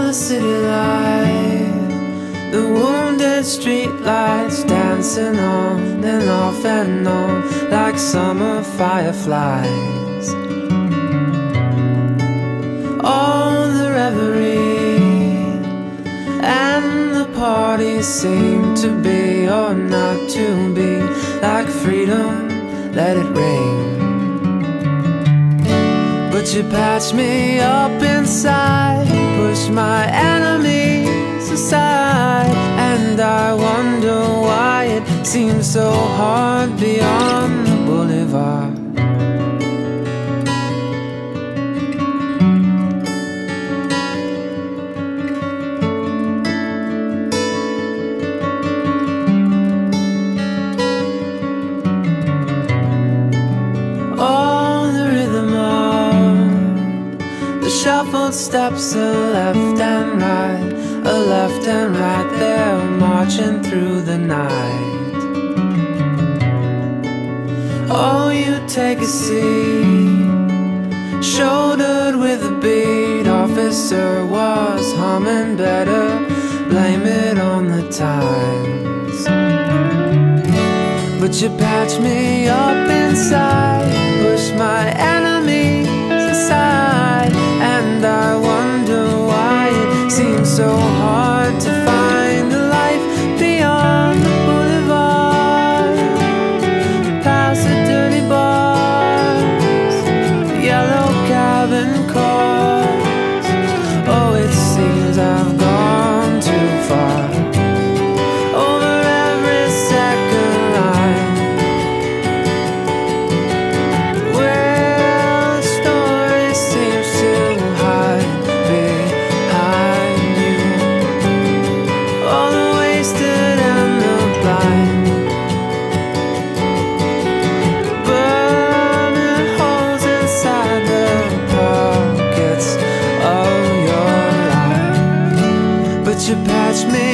the city light, the wounded street lights dancing on and off and on like summer fireflies. All the reverie and the party seem to be or not to be, like freedom, let it rain. But you patch me up inside, push my enemies aside, and I wonder why it seems so hard beyond the boulevard. Shuffled steps, a left and right, a left and right, they're marching through the night. Oh, you take a seat, shouldered with a beat. Officer was humming better, blame it on the times. But you patch me up inside, push my enemies aside, and I wonder why it seems so hard to find a life beyond the boulevard. Past the dirty bars, the yellow cabin cars. Oh, it seems I've gone too far, over every second line. Well, the story seems to hide behind you, all the wasted and the blind, burning holes inside the pockets of your life. But you patch me